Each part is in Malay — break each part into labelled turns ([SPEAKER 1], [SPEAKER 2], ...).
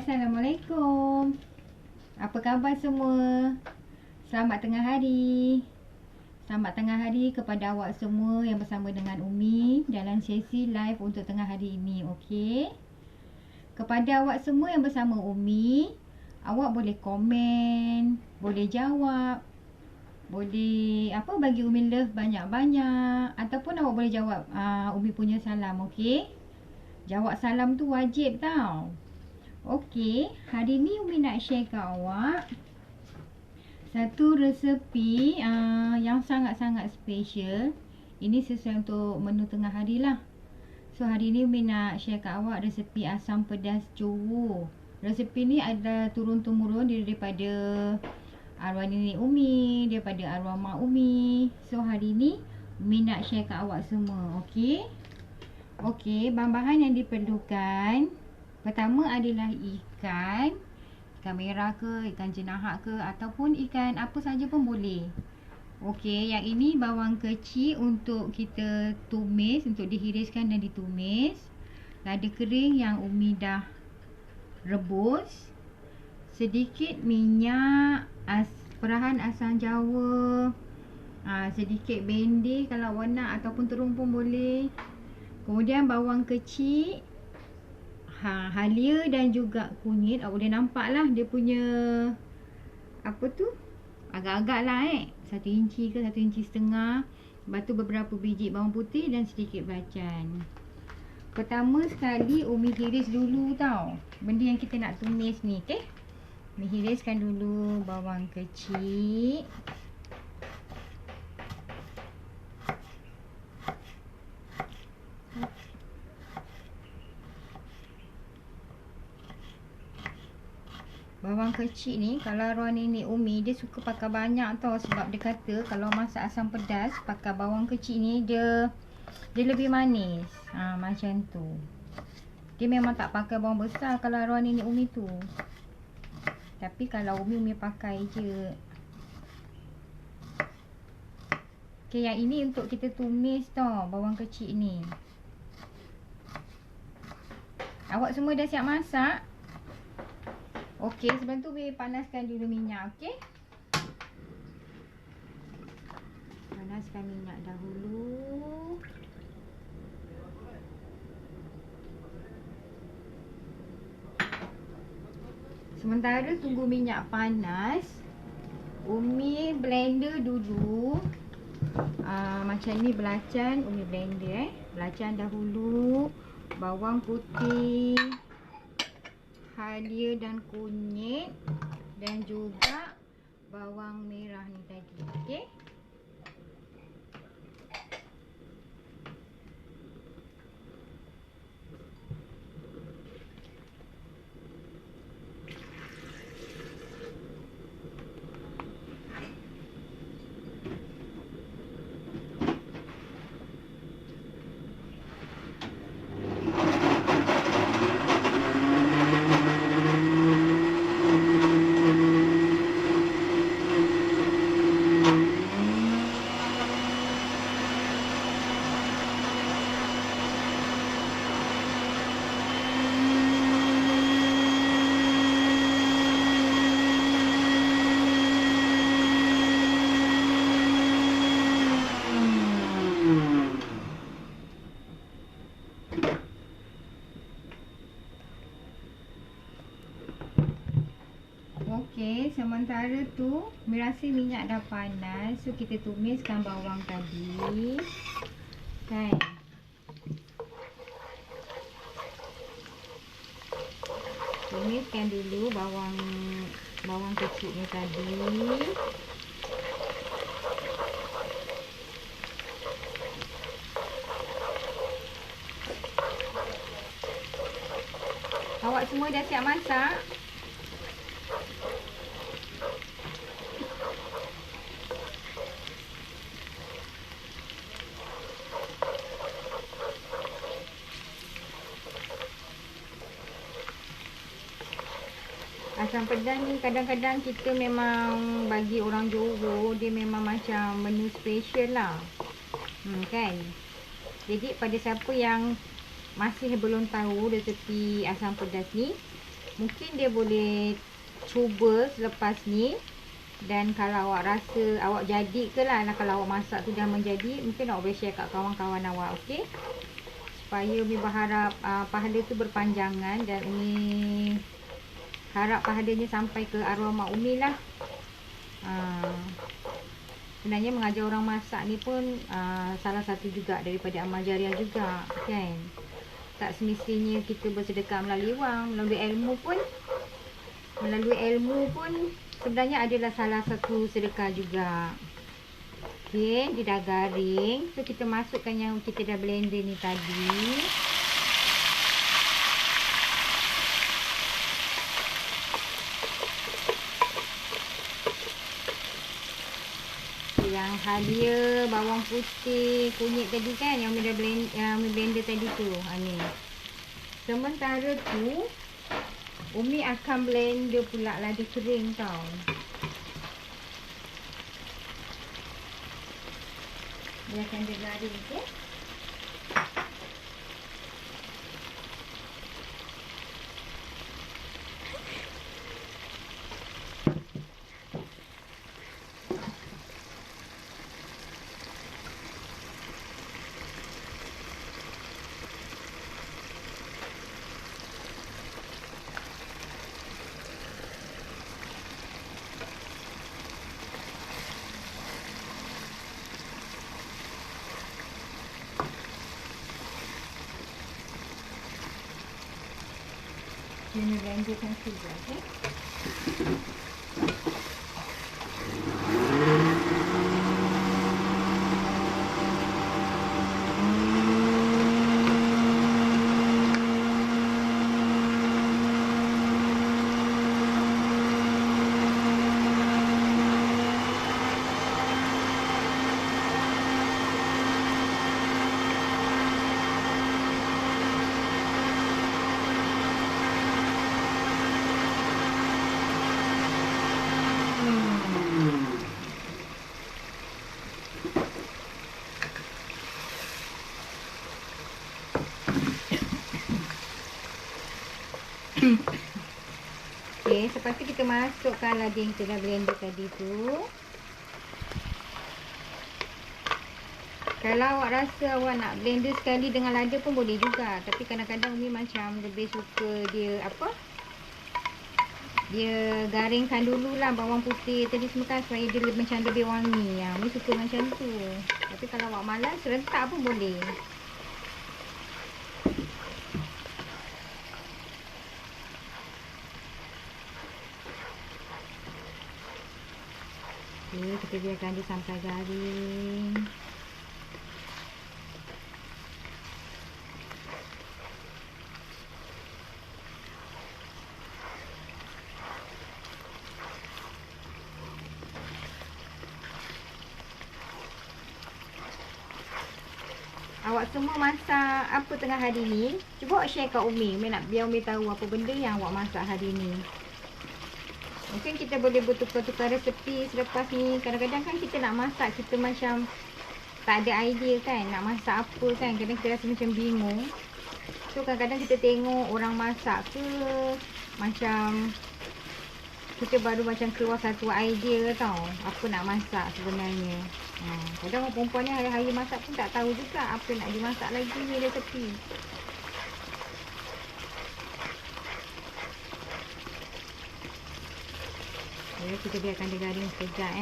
[SPEAKER 1] Assalamualaikum. Apa khabar semua? Selamat tengah hari. Selamat tengah hari kepada awak semua yang bersama dengan Umi dalam sesi live untuk tengah hari ini, okey? Kepada awak semua yang bersama Umi, awak boleh komen, boleh jawab, boleh bagi Umi love banyak-banyak, ataupun awak boleh jawab Umi punya salam, okey? Jawab salam tu wajib tau. Okey, hari ni Umi nak share kat awak satu resepi yang sangat-sangat special. Ini sesuai untuk menu tengah hari lah. So hari ni Umi nak share kat awak resepi asam pedas Johor. Resepi ni ada turun-temurun daripada arwah nenek Umi, daripada arwah mak Umi. So hari ni Umi nak share kat awak semua, okey? Okey, bahan-bahan yang diperlukan pertama adalah ikan merah ke, ikan jenahak ke, ataupun ikan apa saja pun boleh. Okey, yang ini bawang kecil untuk kita tumis, untuk dihiriskan dan ditumis. Lada kering yang Umi dah rebus. Sedikit minyak, perahan asam jawa, sedikit bendir kalau awak nak, ataupun terung pun boleh. Kemudian bawang kecil, halia dan juga kunyit. Awak boleh nampak lah dia punya agak-agak lah 1 inci ke 1,5 inci. Lepas tu beberapa biji bawang putih dan sedikit belacan. Pertama sekali Umi hiris dulu tau benda yang kita nak tumis ni, okey? Umi hiriskan dulu bawang kecil. Bawang kecil ni kalau arwah nenek Umi dia suka pakai banyak tau, sebab dia kata kalau masak asam pedas pakai bawang kecil ni dia lebih manis. Macam tu. Dia memang tak pakai bawang besar kalau arwah nenek Umi tu. Tapi kalau Umi pakai je. Okey, yang ini untuk kita tumis tau, bawang kecil ni. Awak semua dah siap masak? Okey, sebelum tu Umi panaskan dulu minyak, okey? Panaskan minyak dahulu. Sementara tunggu minyak panas, Umi blender dulu. Macam ni belacan, Umi blender belacan dahulu, bawang putih, halia dan kunyit, dan juga bawang merah ni tadi, okey? Okey, sementara tu Umi rasa minyak dah panas, so kita tumiskan bawang tadi, kan? Tumiskan dulu bawang kecil ni tadi. Awak semua dah siap masak? Asam pedas ni kadang-kadang kita memang bagi orang Johor, dia memang macam menu special lah. Kan? Jadi pada siapa yang masih belum tahu resepi asam pedas ni, Mungkin dia boleh cuba selepas ni. Dan kalau awak rasa awak jadi ke lah, kalau awak masak tu dah menjadi, mungkin awak boleh share kat kawan-kawan awak, okey? Supaya Umi berharap pahala tu berpanjangan dan Umi harap pahalanya sampai ke arwah mak Umi lah. Sebenarnya mengajar orang masak ni pun salah satu juga daripada amal jariah juga, kan? Tak semestinya kita bersedekah melalui wang, melalui ilmu pun sebenarnya adalah salah satu sedekah juga. Okey, dia dah garing. So kita masukkan yang kita dah blender ni tadi. Yang halia, bawang putih, kunyit tadi kan, yang Umi blender tadi tu. Ni. Sementara tu Umi akan blender pula lada kering tau. Dia akan garing, okey? Ini blenderkan juga, okey? Okey, lepas tu kita masukkan lada yang kita dah blender tadi tu. Kalau awak rasa awak nak blender sekali dengan lada pun boleh juga. Tapi kadang-kadang Umi macam lebih suka dia dia garingkan dululah bawang putih tadi semua kan, supaya dia macam lebih wangi. Umi suka macam tu. Tapi kalau awak malas, serentak pun boleh. Okey, kita biarkan dia sampai garing. Awak semua masak apa tengah hari ni? Cuba awak share kat Umi. Biar Umi tahu apa benda yang awak masak hari ni. Mungkin kita boleh bertukar-tukar resepi selepas ni. Kadang-kadang kan kita nak masak, kita macam tak ada idea kan nak masak apa kan. Kadang kita rasa macam bingung. So kadang-kadang kita tengok orang masak ke, macam kita baru macam keluar satu idea tau, apa nak masak sebenarnya. Kadang orang perempuan ni hari-hari masak pun tak tahu juga apa nak dimasak lagi ni resepi. Okay, kita biarkan dia garing sekejap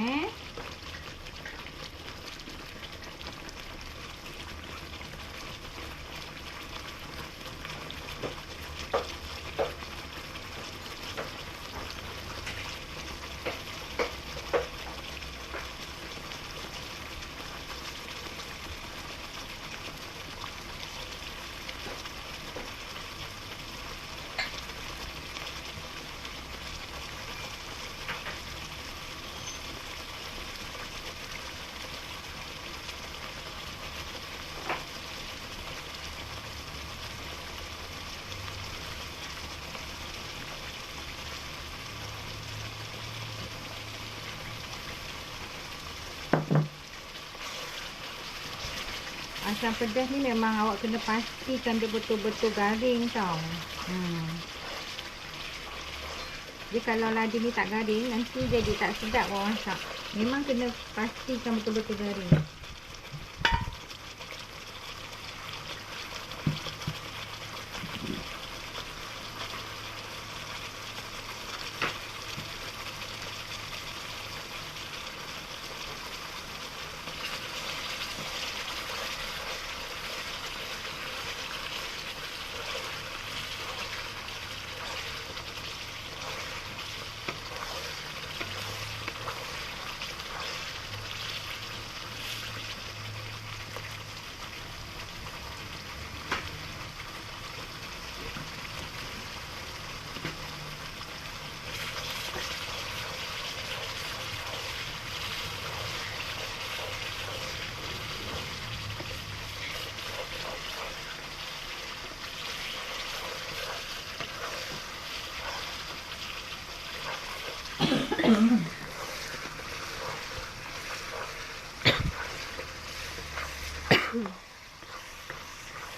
[SPEAKER 1] Asam pedas ni memang awak kena pastikan dia betul-betul garing tau. Jadi kalau lada ni tak garing, nanti jadi tak sedap orang masak. Memang kena pastikan betul-betul garing.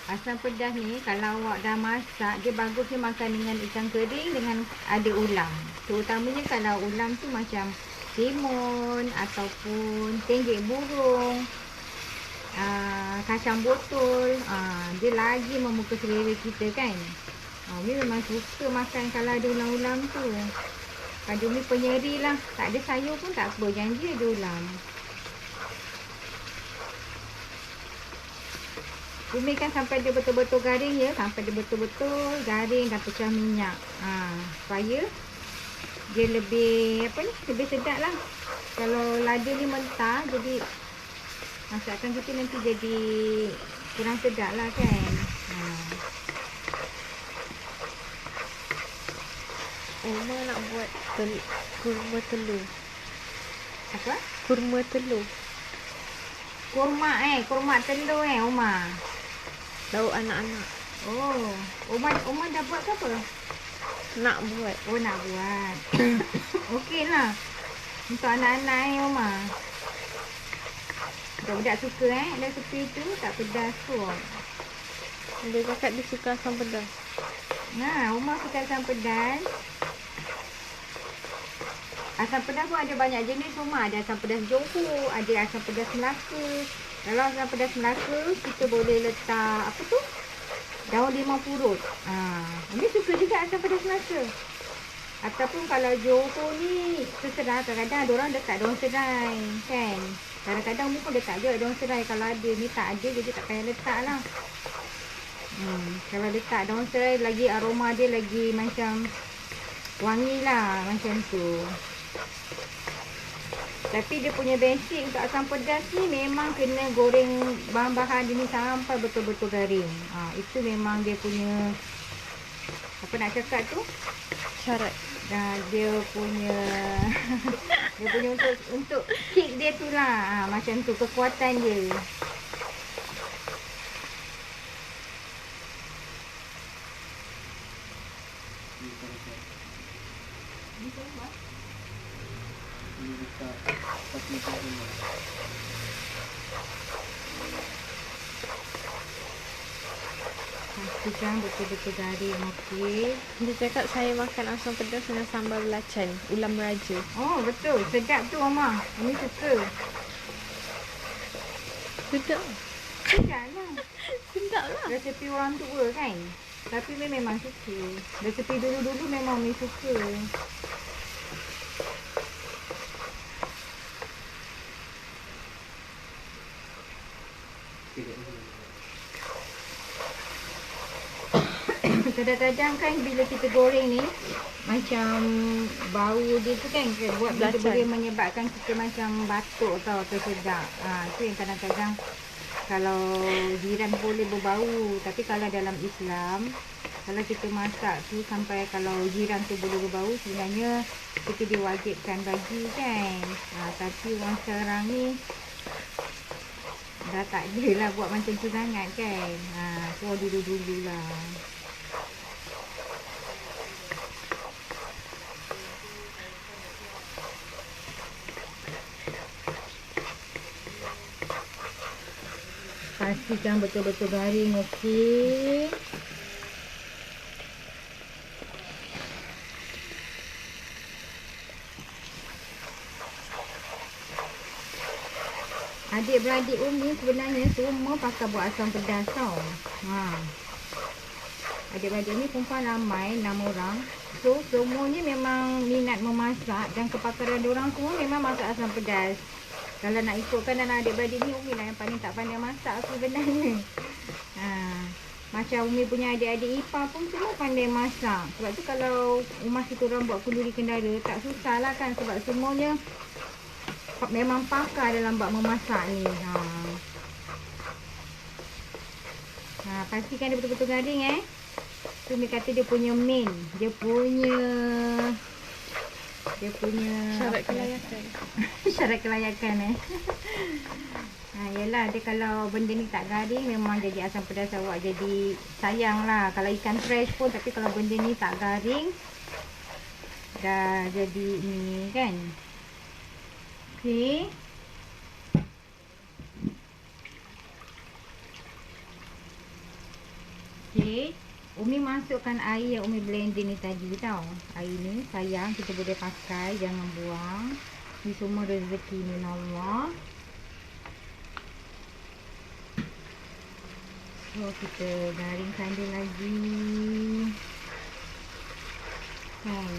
[SPEAKER 1] Asam pedas ni kalau awak dah masak, dia bagus dia makan dengan ikan kering dengan ada ulam. Terutamanya kalau ulam tu macam timun ataupun tenggek burung, kacang botol, dia lagi memuka selera kita kan. Umi memang suka makan kalau ada ulam-ulam tu. Kalau Umi penyeri lah, tak ada sayur pun tak apa, janji ada ulam. Tumiskan sampai dia betul-betul garing ya, sampai dia betul-betul garing dan pecah minyak. Supaya dia lebih lebih sedap lah. Kalau lada ni mentah, jadi masakan kita nanti jadi kurang sedap lah kan.
[SPEAKER 2] Oma nak buat kurma telur.
[SPEAKER 1] Apa?
[SPEAKER 2] Kurma telur.
[SPEAKER 1] Kurma telur Oma.
[SPEAKER 2] Lauk anak-anak.
[SPEAKER 1] Oh, Oma dah buat ke apa?
[SPEAKER 2] Nak buat.
[SPEAKER 1] Oh, nak buat. Okey lah. Untuk anak-anak Oma. Budak-budak suka resipi tu, tak pedas pun.
[SPEAKER 2] Dia cakap dia suka asam pedas.
[SPEAKER 1] Nah, Oma suka asam pedas. Asam pedas pun ada banyak jenis Oma. Ada asam pedas Johor, ada asam pedas Melaka. Kalau asam pedas Melaka, kita boleh letak apa tu? Daun limau purut. Ini suka juga asam pedas Melaka. Ataupun kalau Johor ni terserah, kadang-kadang ada orang letak daun serai kan. Kadang-kadang Umi pun letak juga daun serai kalau ada. Ni tak ada, jadi tak payah letak lah. Kalau letak daun serai lagi aroma dia lagi macam wangi lah macam tu. Tapi dia punya basic untuk asam pedas ni memang kena goreng bahan-bahan dia ni sampai betul-betul garing. Itu memang dia punya, apa nak cakap tu?
[SPEAKER 2] Syarat.
[SPEAKER 1] Dia punya dia punya untuk kick dia tu lah. Macam tu kekuatan dia. Pastikan betul-betul garing, okey.
[SPEAKER 2] Dia cakap saya makan asam pedas dengan sambal belacan, ulam raja.
[SPEAKER 1] Oh, betul. Sedap tu Oma. Umi suka.
[SPEAKER 2] Sedap.
[SPEAKER 1] Sedap lah.
[SPEAKER 2] Sedap lah.
[SPEAKER 1] Resepi orang tua kan. Tapi Umi memang suka. Resepi dulu-dulu memang Umi suka. Kadang-kadang kan bila kita goreng ni macam bau dia tu kan buat kita boleh menyebabkan kita macam batuk tau, tersedak. Tu yang kadang-kadang kalau jiran boleh berbau. Tapi kalau dalam Islam, kalau kita masak tu sampai kalau jiran tu boleh berbau, sebenarnya kita diwajibkan bagi kan. Tapi orang sekarang ni dah tak ada lah buat macam tu sangat kan. So dulu-dulu lah. Pastikan betul-betul garing, okey. Adik-beradik Umi sebenarnya semua pakai buat asam pedas tau. Adik-beradik Umi perempuan ramai, 6 orang. So semuanya memang minat memasak dan kepakaran diorang semua memang masak asam pedas. Kalau nak ikutkan dalam adik-beradik ni, Umi lah yang paling tak pandai masak sebenarnya. Macam Umi punya adik-adik ipar pun semua pandai masak. Sebab tu kalau rumah kita orang buat kenduri kendara, tak susah lah kan. Sebab semuanya memang pakar dalam bab memasak ni. Pastikan dia betul-betul garing tu Umi kata dia punya main. Dia punya
[SPEAKER 2] Syarat kelayakan.
[SPEAKER 1] Syarat kelayakan yelah, dia kalau benda ni tak garing memang jadi asam pedas awak jadi sayang lah. Kalau ikan fresh pun, tapi kalau benda ni tak garing dah jadi ni kan. Okey. Umi masukkan air yang Umi blender ni tadi tau. Air ni sayang, kita boleh pakai, jangan buang. Ni semua rezeki ni Allah. So kita garingkan dia lagi kan.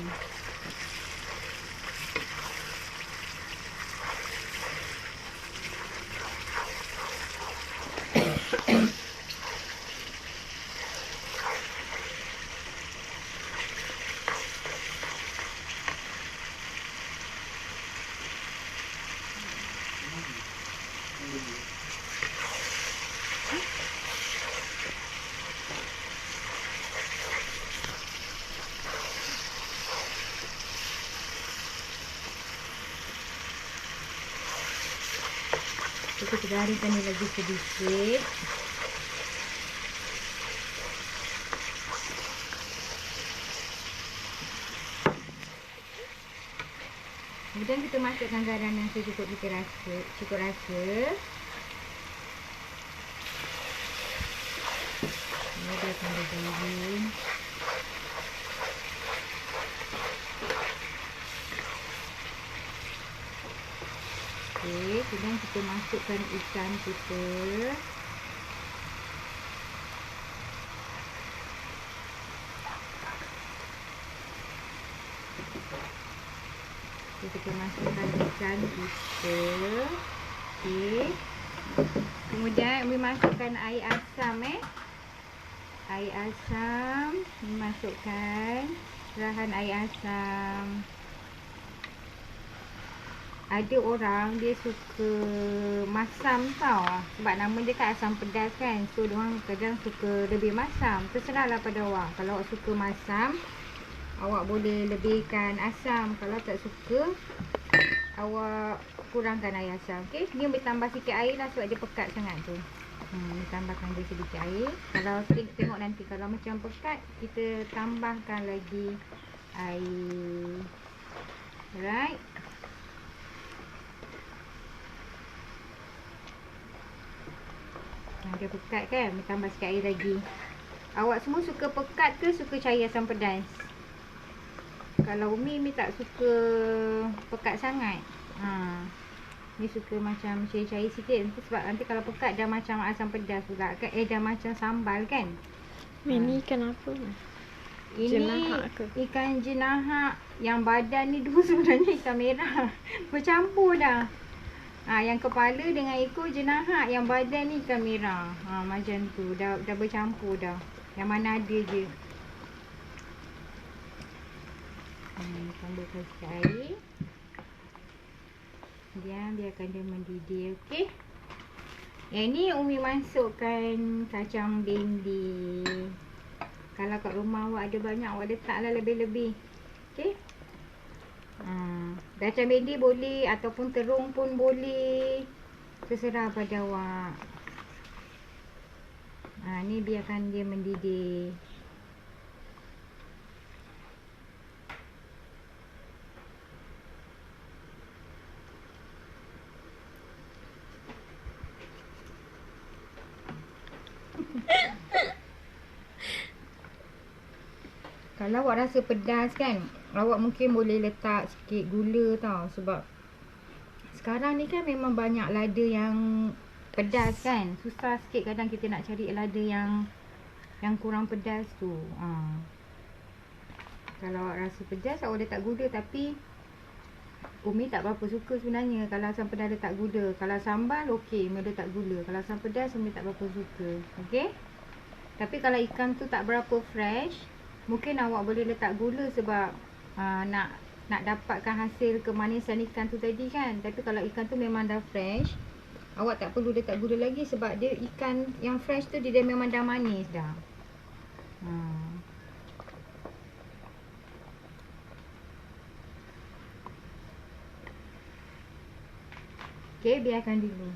[SPEAKER 1] Kita garingkan ni lagi sedikit. Kemudian kita masukkan garam yang secukup kita rasa, cukup rasa. Ini dia akan bergaring. Okey, kemudian kita masukkan ikan kita. Kita masukkan ikan kita. Okey. Kemudian Umi masukkan air asam air asam. Umi masukkan cerahan air asam. Ada orang dia suka masam tau. Sebab nama dia kan asam pedas kan. So diorang kadang suka lebih masam. Terserahlah pada awak. Kalau awak suka masam, awak boleh lebihkan asam. Kalau tak suka, awak kurangkan air asam. Okay, ni boleh tambah sikit air lah sebab dia pekat sangat tu. Tambahkan dia sedikit air. Kalau tengok nanti kalau macam pekat, kita tambahkan lagi air. Alright. Dia pekat kan, tambah sikit air lagi. Awak semua suka pekat ke suka cair asam pedas? Kalau Umi tak suka pekat sangat. Ni suka macam cair-cair sikit. Sebab nanti kalau pekat dah macam asam pedas pula kan. Dah macam sambal kan.
[SPEAKER 2] Ini ikan apa?
[SPEAKER 1] Ini
[SPEAKER 2] jenahak ke?
[SPEAKER 1] Ikan jenahak. Yang badan ni dulu sebenarnya ikan merah. Bercampur dah. Yang kepala dengan ekor jenahak, yang badan ni ikan merah. Macam tu. Dah bercampur dah. Yang mana ada je. Tambahkan sikit air. Biarkan dia mendidih. Okey. Yang ni Umi masukkan kacang bendi. Kalau kat rumah awak ada banyak, awak letaklah lebih-lebih. Okey. Kacang bendi boleh ataupun terung pun boleh. Terserah pada awak. Ni biarkan dia mendidih. Kalau awak rasa pedas kan, awak mungkin boleh letak sikit gula tau. Sebab Sekarang ni kan memang banyak lada yang pedas kan. Susah sikit kadang kita nak cari lada yang kurang pedas tu. Kalau awak rasa pedas, awak letak gula. Tapi Umi tak berapa suka sebenarnya kalau asam pedas letak gula. Kalau sambal okey, Umi letak gula. Kalau asam pedas Umi tak berapa suka. Okey. Tapi kalau ikan tu tak berapa fresh, mungkin awak boleh letak gula sebab nak dapatkan hasil kemanisan ikan tu tadi kan. Tapi kalau ikan tu memang dah fresh, awak tak perlu letak gula lagi sebab dia ikan yang fresh tu dia memang dah manis dah. Okey, biarkan dulu.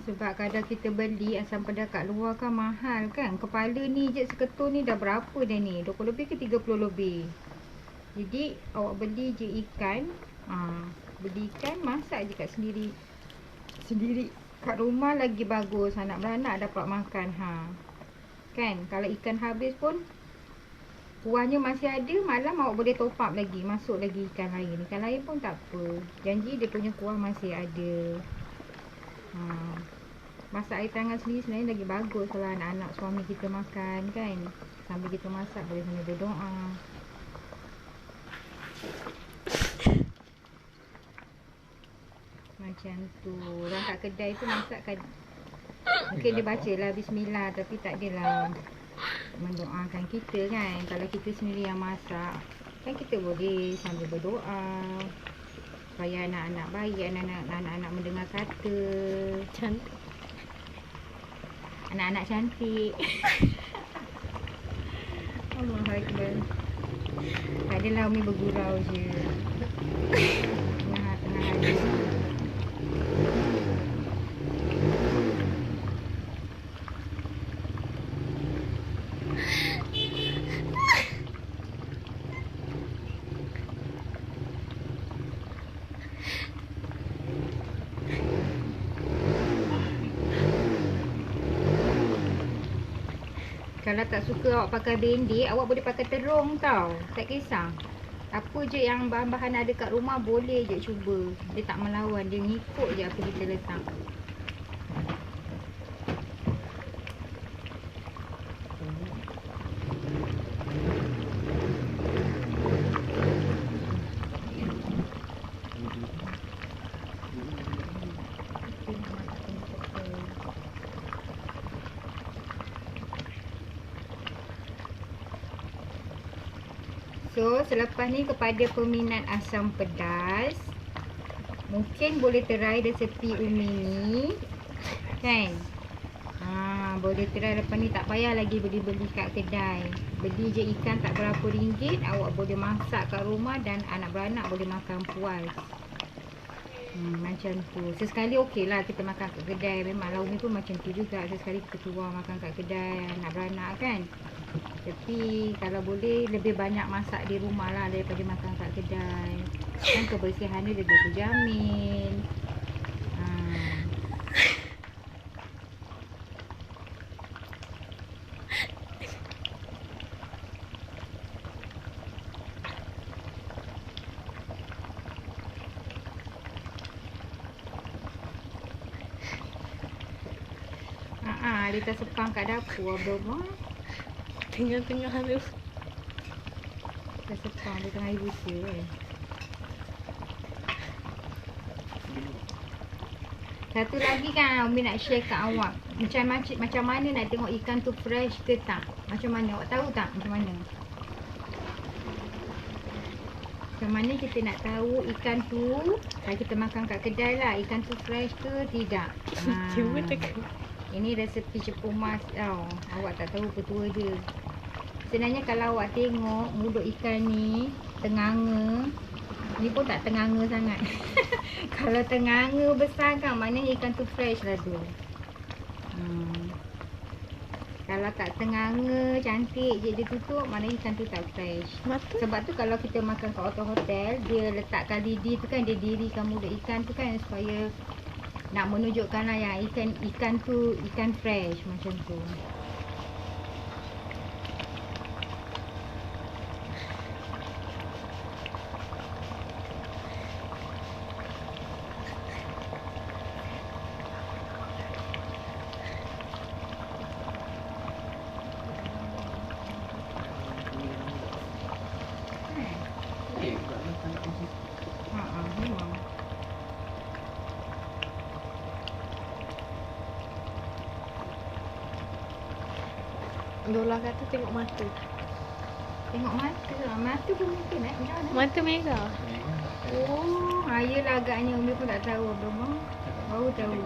[SPEAKER 1] Sebab kadang kita beli asam pedas kat luar kan mahal kan. Kepala ni je seketul ni dah berapa dah ni? 20 lebih ke 30 lebih. Jadi awak beli je ikan. Beli ikan masak je kat sendiri kat rumah lagi bagus. Anak beranak dapat makan. Kan kalau ikan habis pun kuahnya masih ada, malam awak boleh top up lagi, masuk lagi ikan lain. Ikan lain pun tak apa. Janji dia punya kuah masih ada. Masak air tangan sendiri sebenarnya lagi bagus kalau anak-anak suami kita makan kan. Sambil kita masak boleh sambil berdoa. Macam tu. Orang kat kedai tu masak kan, mungkin dia baca lah bismillah, tapi tak adalah mendoakan kita kan. Kalau kita sendiri yang masak kan, kita boleh sambil berdoa supaya anak-anak baik, anak-anak mendengar kata
[SPEAKER 2] Cantik.
[SPEAKER 1] anak-anak cantik. Allahuakbar. Tak adalah Umi bergurau je tengah hari. Kalau tak suka awak pakai bendik, awak boleh pakai terung tau. Tak kisah. Apa je yang bahan-bahan ada kat rumah boleh je cuba. Dia tak melawan, dia ngikut je apa kita letak. So, selepas ni kepada peminat asam pedas, mungkin boleh try resepi Umi ni. Kan? Boleh try lepas ni, tak payah lagi beli-beli kat kedai. Beli je ikan tak berapa ringgit, awak boleh masak kat rumah dan anak beranak boleh makan puas. Macam tu. Sesekali okey lah kita makan kat kedai. Memanglah Umi pun macam tu juga. Sesekali kita keluar makan kat kedai, anak beranak kan. Tapi kalau boleh lebih banyak masak di rumah lah daripada makan kat kedai. Kan kebersihan dia lebih terjamin. Dia tersepang kat dapur Abdullah.
[SPEAKER 2] Tengah-tengah tu.
[SPEAKER 1] Tersepang di tengah ibu saya. Satu lagi kan Umi nak share kat awak. Macam mana nak tengok ikan tu fresh ke tak? Macam mana? Awak tahu tak macam mana? Macam mana kita nak tahu ikan tu, kalau kita makan kat kedai lah, ikan tu fresh ke tidak.
[SPEAKER 2] Cuma tekan.
[SPEAKER 1] Ini resepi Cepung Mas tau. Awak tak tahu petua dia. Sebenarnya kalau awak tengok mulut ikan ni tenganga, ni pun tak tenganga sangat. Kalau tenganga besar kan, maknanya ikan tu fresh lah tu. Kalau tak tenganga, cantik je dia tutup, maknanya ikan tu tak fresh.
[SPEAKER 2] Mata?
[SPEAKER 1] Sebab tu kalau kita makan kat hotel-hotel, dia letakkan lidi tu kan, dia dirikan mulut ikan tu kan, supaya nak menunjukkan lah yang ikan tu ikan fresh macam tu. Memang.
[SPEAKER 2] Lola kata tengok mata.
[SPEAKER 1] Tengok mata. Mata pun mungkin macam mana?
[SPEAKER 2] Mata merah.
[SPEAKER 1] Oh, yelah agaknya Umi pun tak tahu belum. Baru tahu.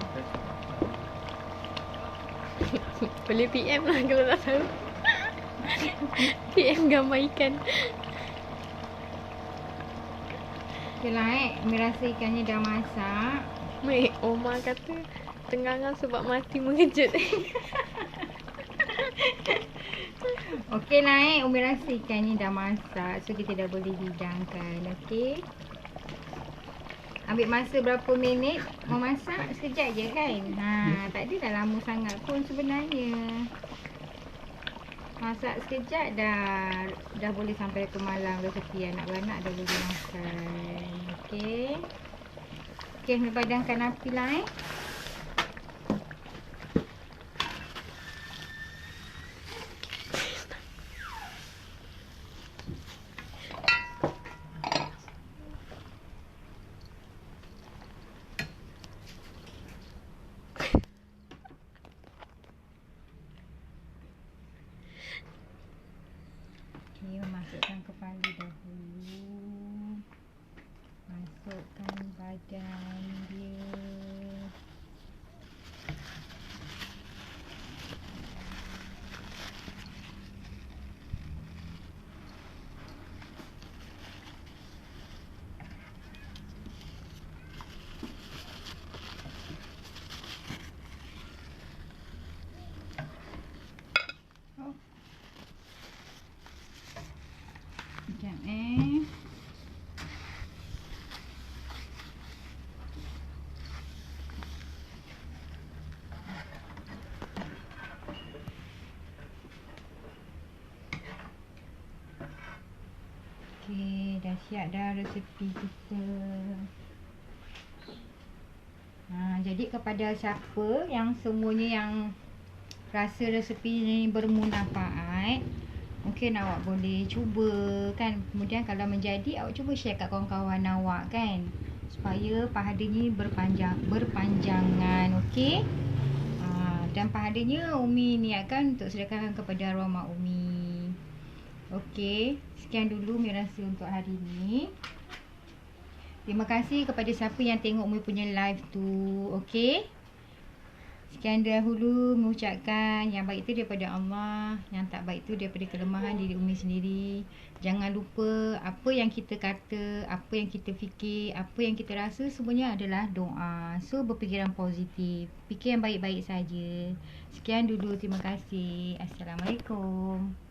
[SPEAKER 2] Boleh PM lah kalau tak tahu. PM gambar ikan.
[SPEAKER 1] Okay lah Umi rasa ikannya dah masak.
[SPEAKER 2] Oma kata tengangan sebab mati mengejut.
[SPEAKER 1] Okey lah Umi rasa ikan ni dah masak. So kita dah boleh hidangkan. Okey. Ambil masa berapa minit memasak? Sekejap je kan? Tak adalah lama sangat pun sebenarnya. Masak sekejap dah boleh sampai ke malam resepi anak-anak dah boleh makan. Okey. Okey, Umi padamkan api lah Okey, masukkan kepala dahulu. Masukkan badan dia. Sekejap Okey, dah siap dah resepi kita. Jadi kepada siapa yang semuanya yang rasa resepi ni bermanfaat, mungkin awak boleh cuba kan. Kemudian kalau menjadi, awak cuba share kat kawan-kawan awak kan, supaya pahalanya berpanjangan. Okey. Dan pahalanya Umi niatkan untuk sedekahkan kepada arwah mak Umi. Okey, sekian dulu Umi rasa untuk hari ni. Terima kasih kepada siapa yang tengok Umi punya live tu. Okey. Sekian dahulu mengucapkan yang baik itu daripada Allah, yang tak baik itu daripada kelemahan diri Umi sendiri. Jangan lupa apa yang kita kata, apa yang kita fikir, apa yang kita rasa, semuanya adalah doa. So berfikiran positif, fikir yang baik-baik saja. Sekian dulu, terima kasih. Assalamualaikum.